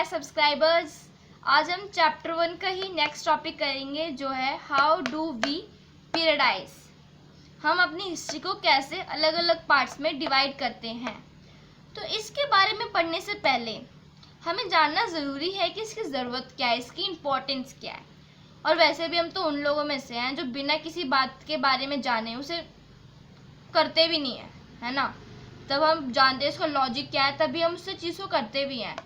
Dear subscribers, आज हम chapter 1 का ही नेक्स्ट टॉपिक करेंगे जो है हाउ डू वी पीरियडाइज। हम अपनी हिस्ट्री को कैसे अलग अलग पार्ट्स में डिवाइड करते हैं। तो इसके बारे में पढ़ने से पहले हमें जानना ज़रूरी है कि इसकी ज़रूरत क्या है, इसकी इम्पोर्टेंस क्या है। और वैसे भी हम तो उन लोगों में से हैं जो बिना किसी बात के बारे में जाने उसे करते भी नहीं है ना। तब हम जानते हैं इसका लॉजिक क्या है, तभी हम उससे चीज़ को करते भी हैं।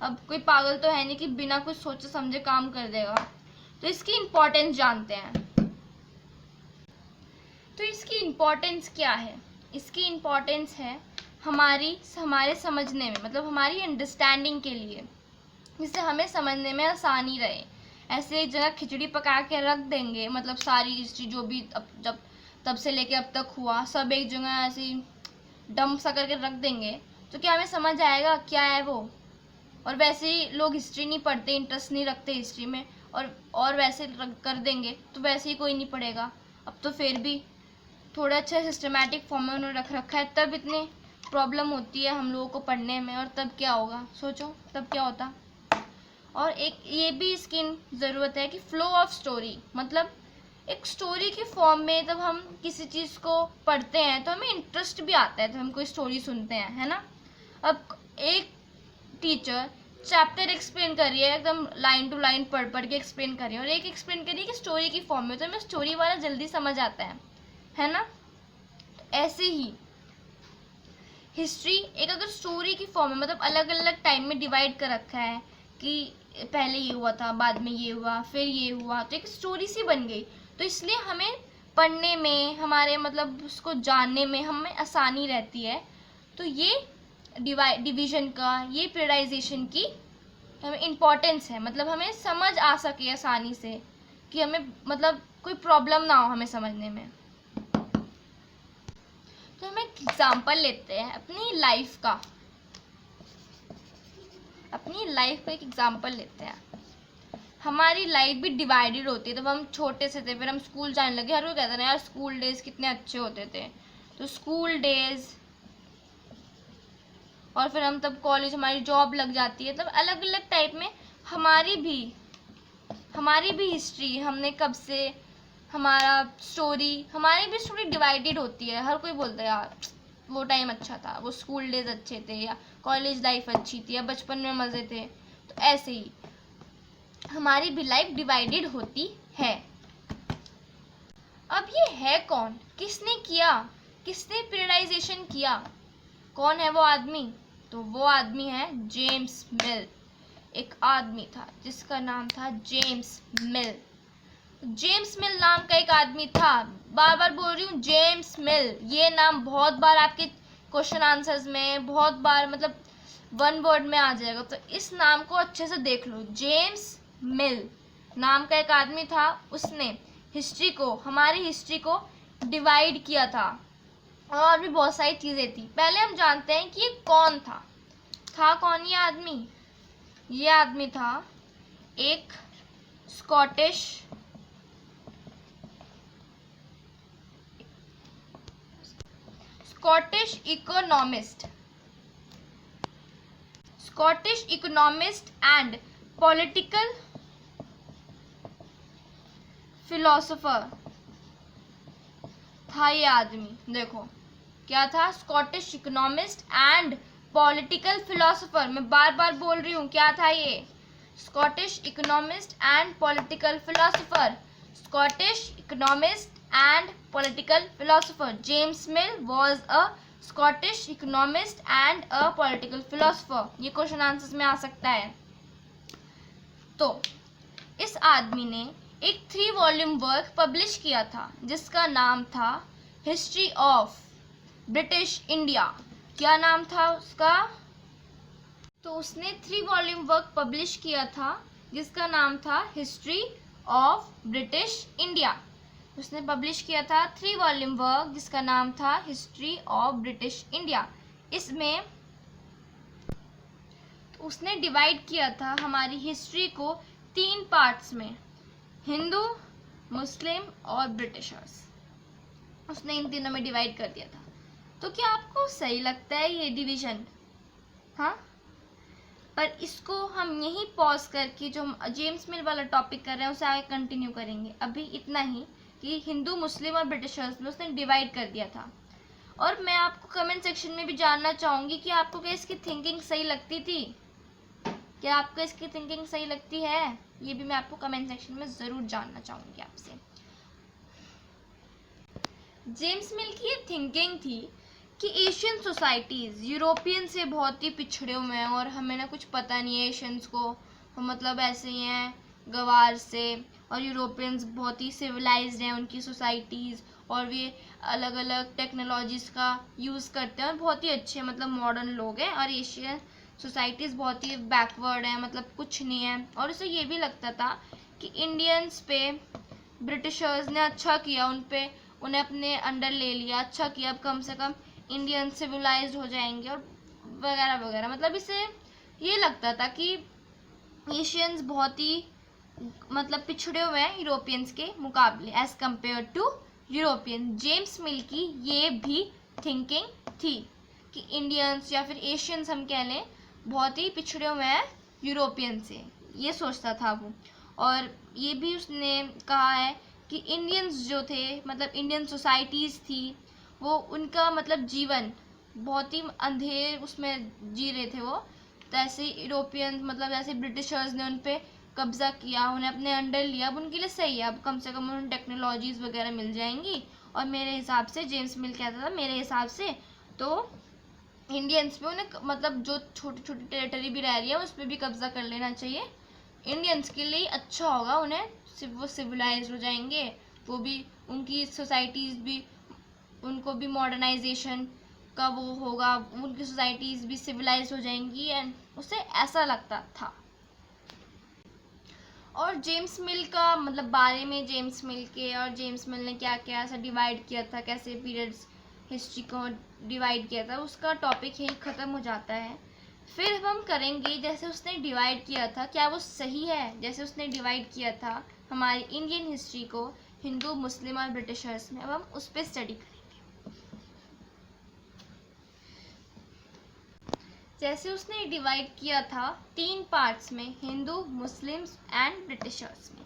अब कोई पागल तो है नहीं कि बिना कुछ सोचे समझे काम कर देगा। तो इसकी इम्पोर्टेंस जानते हैं। तो इसकी इम्पोर्टेंस क्या है? इसकी इम्पोर्टेंस है हमारे समझने में, मतलब हमारी अंडरस्टैंडिंग के लिए, जिससे हमें समझने में आसानी रहे। ऐसे एक जगह खिचड़ी पका के रख देंगे, मतलब सारी हिस्ट्री जो भी तब से लेके अब तक हुआ सब एक जगह ऐसे डंप सा करके रख देंगे तो क्या हमें समझ आएगा क्या है वो? और वैसे ही लोग हिस्ट्री नहीं पढ़ते, इंटरेस्ट नहीं रखते हिस्ट्री में, और वैसे कर देंगे तो वैसे ही कोई नहीं पढ़ेगा। अब तो फिर भी थोड़ा अच्छा सिस्टमेटिक फॉर्म में उन्होंने रख रखा है, तब इतनी प्रॉब्लम होती है हम लोगों को पढ़ने में। और तब क्या होगा, सोचो तब क्या होता। और एक ये भी इसकी ज़रूरत है कि फ्लो ऑफ स्टोरी, मतलब एक स्टोरी के फॉर्म में जब हम किसी चीज़ को पढ़ते हैं तो हमें इंटरेस्ट भी आता है, तो हम कोई स्टोरी सुनते हैं, है ना। अब एक टीचर चैप्टर एक्सप्लेन कर रही है, एकदम लाइन टू लाइन पढ़ के एक्सप्लेन कर रही है, और एक एक्सप्लेन कर रही है कि स्टोरी की फॉर्म में, तो हमें स्टोरी वाला जल्दी समझ आता है ना। तो ऐसे ही हिस्ट्री एक अगर स्टोरी की फॉर्म में, मतलब अलग अलग टाइम में डिवाइड कर रखा है कि पहले ये हुआ था, बाद में ये हुआ, फिर ये हुआ, तो एक स्टोरी सी बन गई। तो इसलिए हमें पढ़ने में, हमारे मतलब उसको जानने में हमें आसानी रहती है। तो ये डिवीजन का, ये पीरियडाइजेशन की हमें इम्पोर्टेंस है, मतलब हमें समझ आ सके आसानी से, कि हमें मतलब कोई प्रॉब्लम ना हो हमें समझने में। तो हम एक एग्जाम्पल लेते हैं अपनी लाइफ का, एक एग्जाम्पल लेते हैं। हमारी लाइफ भी डिवाइडेड होती है। तब हम छोटे से थे, फिर हम स्कूल जाने लगे, हर कोई कहता है यार स्कूल डेज कितने अच्छे होते थे। तो स्कूल डेज, और फिर हम तब कॉलेज, हमारी जॉब लग जाती है, तब अलग अलग टाइप में हमारी भी हिस्ट्री, हमने कब से, हमारी भी स्टोरी डिवाइडेड होती है। हर कोई बोलता है यार वो टाइम अच्छा था, वो स्कूल डेज अच्छे थे, या कॉलेज लाइफ अच्छी थी, या बचपन में मज़े थे। तो ऐसे ही हमारी भी लाइफ डिवाइडेड होती है। अब ये है कौन, किसने पीरियडाइजेशन किया, कौन है वो आदमी? तो वो आदमी है जेम्स मिल। एक आदमी था जिसका नाम था जेम्स मिल। जेम्स मिल नाम का एक आदमी था। बार बार बोल रही हूँ जेम्स मिल, ये नाम बहुत बार आपके क्वेश्चन आंसर्स में, बहुत बार मतलब वन वर्ड में आ जाएगा। तो इस नाम को अच्छे से देख लो। जेम्स मिल नाम का एक आदमी था, उसने हमारी हिस्ट्री को डिवाइड किया था। और भी बहुत सारी चीज़ें थी। पहले हम जानते हैं कि ये कौन था कौन ये आदमी? ये आदमी था एक Scottish economist and political philosopher था ये आदमी। देखो क्या था, Scottish economist and political philosopher. मैं बार बार बोल रही हूँ क्या था ये, Scottish economist and political philosopher. Scottish economist and political philosopher James mill was a Scottish economist and a political philosopher. ये क्वेश्चन आंसर्स में आ सकता है। तो इस आदमी ने एक 3 वॉल्यूम वर्क पब्लिश किया था जिसका नाम था हिस्ट्री ऑफ ब्रिटिश इंडिया। क्या नाम था उसका? तो उसने 3 वॉल्यूम वर्क पब्लिश किया था जिसका नाम था हिस्ट्री ऑफ ब्रिटिश इंडिया। उसने पब्लिश किया था 3 वॉल्यूम वर्क जिसका नाम था हिस्ट्री ऑफ ब्रिटिश इंडिया। इसमें तो उसने डिवाइड किया था हमारी हिस्ट्री को 3 पार्ट्स में, हिंदू, मुस्लिम और ब्रिटिशर्स। उसने इन तीनों में डिवाइड कर दिया था। तो क्या आपको सही लगता है ये डिवीजन? हाँ, और इसको हम यहीं पॉज करके जो हम जेम्स मिल वाला टॉपिक कर रहे हैं उसे आगे कंटिन्यू करेंगे। अभी इतना ही कि हिंदू, मुस्लिम और ब्रिटिशर्स में उसने डिवाइड कर दिया था। और मैं आपको कमेंट सेक्शन में भी जानना चाहूँगी कि आपको क्या इसकी थिंकिंग सही लगती थी, क्या आपको इसकी थिंकिंग सही लगती है, ये भी मैं आपको कमेंट सेक्शन में ज़रूर जानना चाहूँगी आपसे। जेम्स मिल की ये थिंकिंग थी कि एशियन सोसाइटीज़ यूरोपियन से बहुत ही पिछड़े हुए हैं और हमें ना कुछ पता नहीं है एशियंस को, मतलब ऐसे ही हैं गवार से, और यूरोपियंस बहुत ही सिविलाइज्ड हैं, उनकी सोसाइटीज़, और वे अलग अलग टेक्नोलॉजीज़ का यूज़ करते हैं और बहुत ही अच्छे मतलब मॉडर्न लोग हैं, और एशियन सोसाइटीज़ बहुत ही बैकवर्ड हैं, मतलब कुछ नहीं है। और उसे ये भी लगता था कि इंडियंस पे ब्रिटिशर्स ने अच्छा किया, उन्हें अपने अंडर ले लिया, अच्छा किया, अब कम से कम इंडियन सिविलाइज्ड हो जाएंगे और वगैरह वगैरह। मतलब इसे ये लगता था कि एशियंस बहुत ही मतलब पिछड़े हुए हैं यूरोपियंस के मुकाबले, as compare to European. James Mill की ये भी थिंकिंग थी कि इंडियंस या फिर एशियंस हम कह लें बहुत ही पिछड़े हुए हैं यूरोपियन से, ये सोचता था वो। और ये भी उसने कहा है कि इंडियंस जो थे, मतलब इंडियन सोसाइटीज़ थी, वो उनका मतलब जीवन बहुत ही अंधेर उसमें जी रहे थे वो। तो ऐसे यूरोपियन मतलब जैसे ब्रिटिशर्स ने उन पर कब्ज़ा किया, उन्हें अपने अंडर लिया, अब उनके लिए सही है, अब कम से कम उन्हें टेक्नोलॉजीज़ वगैरह मिल जाएंगी। और मेरे हिसाब से जेम्स मिल कहता था, मेरे हिसाब से तो इंडियंस पे उन्हें मतलब जो छोटी छोटी टेरिटरी भी रह रही है उस पर भी कब्ज़ा कर लेना चाहिए, इंडियंस के लिए अच्छा होगा, उन्हें वो सिविलाइज हो जाएंगे, वो भी उनकी सोसाइटीज़ भी, उनको भी मॉडर्नाइजेशन का वो होगा, उनकी सोसाइटीज़ भी सिविलाइज हो जाएंगी, एंड उसे ऐसा लगता था। और जेम्स मिल का मतलब बारे में, जेम्स मिल के और जेम्स मिल ने क्या क्या ऐसा डिवाइड किया था, कैसे पीरियड्स हिस्ट्री को डिवाइड किया था, उसका टॉपिक यही ख़त्म हो जाता है। फिर हम करेंगे जैसे उसने डिवाइड किया था, क्या वो सही है जैसे उसने डिवाइड किया था हमारी इंडियन हिस्ट्री को हिंदू, मुस्लिम और ब्रिटिशर्स में। अब हम उस पर स्टडी करेंगे। जैसे उसने डिवाइड किया था 3 पार्ट्स में, हिंदू, मुस्लिम्स एंड ब्रिटिशर्स में।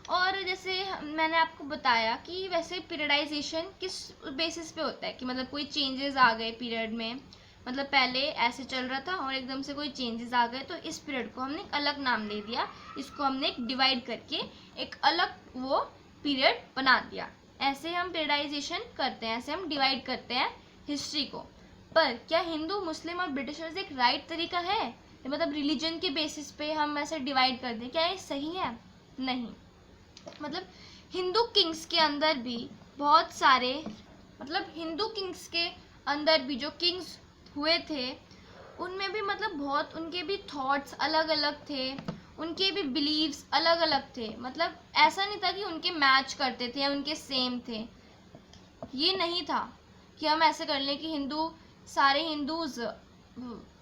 और जैसे मैंने आपको बताया कि वैसे पीरियडाइजेशन किस बेसिस पे होता है कि मतलब कोई चेंजेस आ गए पीरियड में, मतलब पहले ऐसे चल रहा था और एकदम से कोई चेंजेस आ गए, तो इस पीरियड को हमने एक अलग नाम दे दिया, इसको हमने एक डिवाइड करके एक अलग वो पीरियड बना दिया। ऐसे हम पीरियडाइजेशन करते हैं, ऐसे हम डिवाइड करते हैं हिस्ट्री को। पर क्या हिंदू, मुस्लिम और ब्रिटिशर्स एक राइट तरीका है, मतलब रिलीजन के बेसिस पे हम ऐसे डिवाइड कर दें, क्या ये सही है? नहीं। मतलब हिंदू किंग्स के अंदर भी बहुत सारे, मतलब हिंदू किंग्स के अंदर भी जो किंग्स हुए थे उनमें भी मतलब बहुत उनके भी थॉट्स अलग अलग थे, उनके भी बिलीव्स अलग अलग थे। मतलब ऐसा नहीं था कि उनके मैच करते थे या उनके सेम थे, ये नहीं था कि हम ऐसे कर लें कि सारे हिंदूज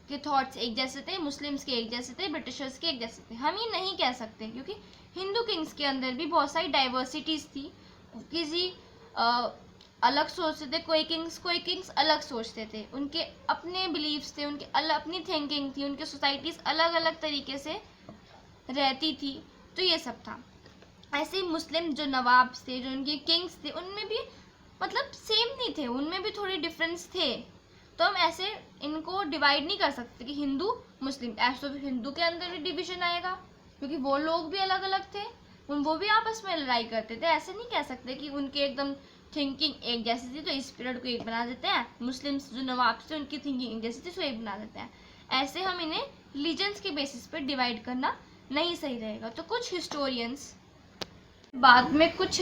के थॉट्स एक जैसे थे, मुस्लिम्स के एक जैसे थे, ब्रिटिशर्स के एक जैसे थे। हम ये नहीं कह सकते क्योंकि हिंदू किंग्स के अंदर भी बहुत सारी डाइवर्सिटीज़ थी, किसी अलग सोचते थे, कोई किंग्स अलग सोचते थे, उनके अपने बिलीव्स थे, उनके अपनी थिंकिंग थी, उनके सोसाइटीज़ अलग अलग तरीके से रहती थी, तो ये सब था। ऐसे ही मुस्लिम जो नवाब थे, जो उनके किंग्स थे, उनमें भी मतलब सेम नहीं थे, उनमें भी थोड़े डिफरेंस थे। तो हम ऐसे इनको डिवाइड नहीं कर सकते कि हिंदू, मुस्लिम। ऐसे तो हिंदू के अंदर भी डिवीजन आएगा क्योंकि वो लोग भी अलग अलग थे, वो भी आपस में लड़ाई करते थे। ऐसे नहीं कह सकते कि उनके एकदम थिंकिंग एक जैसी थी तो इस पीरियड को एक बना देते हैं, मुस्लिम्स जो नवाब थे उनकी थिंकिंग एक जैसी थी तो एक बना देते हैं। ऐसे हम इन्हें रिलीजन्स के बेसिस पर डिवाइड करना नहीं सही रहेगा। तो कुछ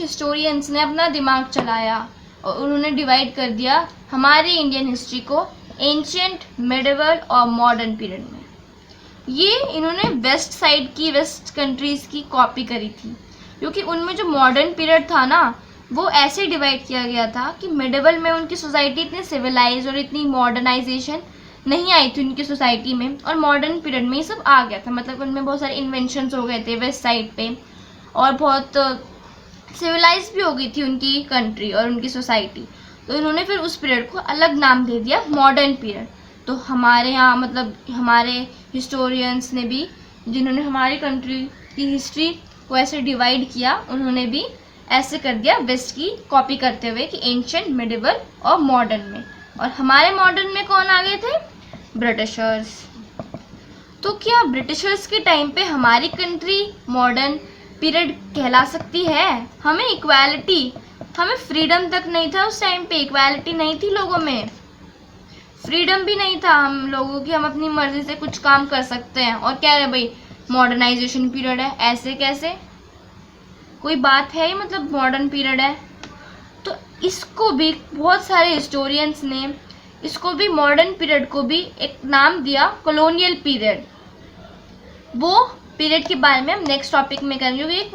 हिस्टोरियंस ने अपना दिमाग चलाया और उन्होंने डिवाइड कर दिया हमारी इंडियन हिस्ट्री को एंशियंट, मिडिवल और मॉडर्न पीरियड में। ये इन्होंने वेस्ट कंट्रीज़ की कॉपी करी थी, क्योंकि उनमें जो मॉडर्न पीरियड था ना वो ऐसे डिवाइड किया गया था कि मिडिवल में उनकी सोसाइटी इतनी सिविलाइज और इतनी मॉडर्नाइजेशन नहीं आई थी उनकी सोसाइटी में, और मॉडर्न पीरियड में ये सब आ गया था। मतलब उनमें बहुत सारे इन्वेंशंस हो गए थे वेस्ट साइड पे, और बहुत सिविलाइज भी हो गई थी उनकी कंट्री और उनकी सोसाइटी। तो इन्होंने फिर उस पीरियड को अलग नाम दे दिया मॉडर्न पीरियड। तो हमारे यहाँ मतलब हमारे हिस्टोरियंस ने भी, जिन्होंने हमारी कंट्री की हिस्ट्री को ऐसे डिवाइड किया, उन्होंने भी ऐसे कर दिया वेस्ट की कॉपी करते हुए कि एंशिएंट, मिडिवल और मॉडर्न में। और हमारे मॉडर्न में कौन आ गए थे? ब्रिटिशर्स। तो क्या ब्रिटिशर्स के टाइम पे हमारी कंट्री मॉडर्न पीरियड कहला सकती है? हमें इक्वालिटी, हमें फ्रीडम तक नहीं था उस टाइम पे, इक्वालिटी नहीं थी लोगों में, फ्रीडम भी नहीं था हम लोगों की, हम अपनी मर्जी से कुछ काम कर सकते हैं। और कह रहे भाई मॉडर्नाइजेशन पीरियड है, ऐसे कैसे? कोई बात है ही, मतलब मॉडर्न पीरियड है। तो इसको भी बहुत सारे हिस्टोरियंस ने, इसको भी मॉडर्न पीरियड को भी एक नाम दिया कॉलोनियल पीरियड। वो पीरियड के बारे में हम नेक्स्ट टॉपिक में करेंगे, क्योंकि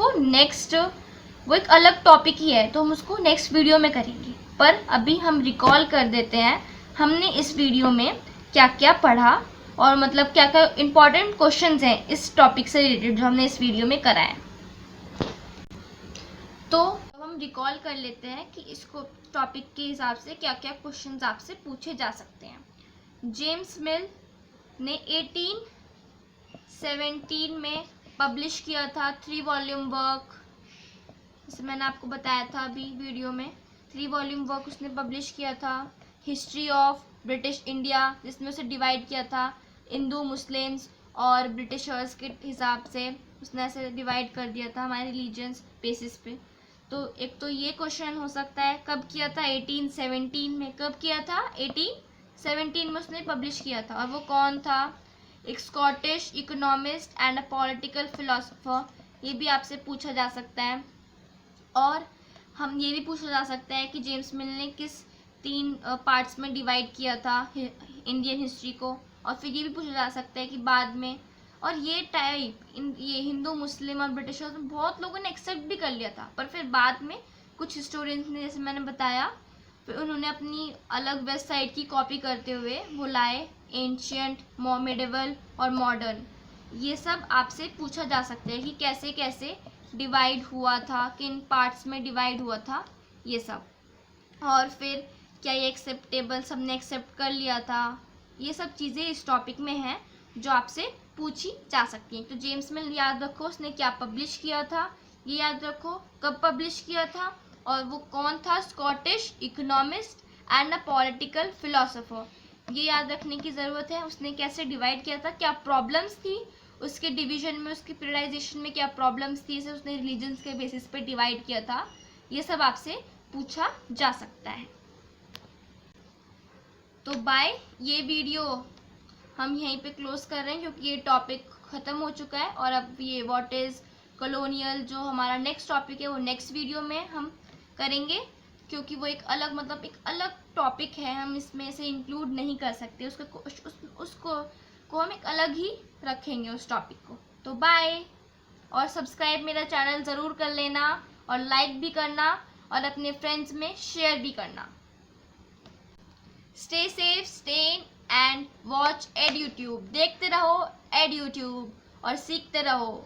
वो एक अलग टॉपिक ही है, तो हम उसको नेक्स्ट वीडियो में करेंगे। पर अभी हम रिकॉल कर देते हैं हमने इस वीडियो में क्या क्या पढ़ा, और मतलब क्या क्या इम्पोर्टेंट क्वेश्चंस हैं इस टॉपिक से रिलेटेड जो हमने इस वीडियो में करा है। तो हम रिकॉल कर लेते हैं कि इसको टॉपिक के हिसाब से क्या क्या क्वेश्चंस आपसे पूछे जा सकते हैं। जेम्स मिल ने 1817 में पब्लिश किया था 3 वॉल्यूम वर्क, जैसे मैंने आपको बताया था अभी वीडियो में। 3 वॉल्यूम वर्क उसने पब्लिश किया था। हिस्ट्री ऑफ ब्रिटिश इंडिया, जिसमें उसे डिवाइड किया था हिंदू, मुस्लिम्स और ब्रिटिशर्स के हिसाब से, उसने ऐसे डिवाइड कर दिया था हमारे रिलीजन्स बेसिस पे। तो एक तो ये क्वेश्चन हो सकता है, कब किया था? 1817 में। कब किया था? 1817 में उसने पब्लिश किया था। और वो कौन था? एक Scottish economist and a political philosopher. ये भी आपसे पूछा जा सकता है। और हम ये भी पूछा जा सकता है कि जेम्स मिल ने किस 3 पार्ट्स में डिवाइड किया था इंडियन हिस्ट्री को। और फिर ये भी पूछा जा सकता है कि बाद में, और ये टाइप ये हिंदू, मुस्लिम और ब्रिटिशर्स में बहुत लोगों ने एक्सेप्ट भी कर लिया था, पर फिर बाद में कुछ हिस्टोरियंस ने, जैसे मैंने बताया, फिर उन्होंने अपनी अलग वेबसाइट की कॉपी करते हुए वो लाए एंशिएंट, मिडिवल और मॉडर्न। ये सब आपसे पूछा जा सकता है कि कैसे कैसे डिवाइड हुआ था, किन पार्ट्स में डिवाइड हुआ था, ये सब। और फिर क्या ये एक्सेप्टेबल, सबने एक्सेप्ट कर लिया था? ये सब चीज़ें इस टॉपिक में हैं जो आपसे पूछी जा सकती हैं। तो जेम्स मिल याद रखो, उसने क्या पब्लिश किया था, ये याद रखो, कब पब्लिश किया था, और वो कौन था? Scottish economist and a political philosopher. ये याद रखने की ज़रूरत है। उसने कैसे डिवाइड किया था, क्या प्रॉब्लम्स थी उसके डिवीजन में, उसकी पीरियडाइजेशन में क्या प्रॉब्लम्स थी, इसे उसने रिलीजन्स के बेसिस पे डिवाइड किया था। ये सब आपसे पूछा जा सकता है। तो बाय, ये वीडियो हम यहीं पे क्लोज कर रहे हैं क्योंकि ये टॉपिक ख़त्म हो चुका है। और अब ये व्हाट इज़ कॉलोनियल जो हमारा नेक्स्ट टॉपिक है वो नेक्स्ट वीडियो में हम करेंगे, क्योंकि वो एक अलग, मतलब एक अलग टॉपिक है, हम इसमें से इंक्लूड नहीं कर सकते उसको हम एक अलग ही रखेंगे उस टॉपिक को। तो बाय, और सब्सक्राइब मेरा चैनल ज़रूर कर लेना, और लाइक भी करना, और अपने फ्रेंड्स में शेयर भी करना। Stay safe, stay in and watch एड यूट्यूब। देखते रहो एड यूट्यूब और सीखते रहो।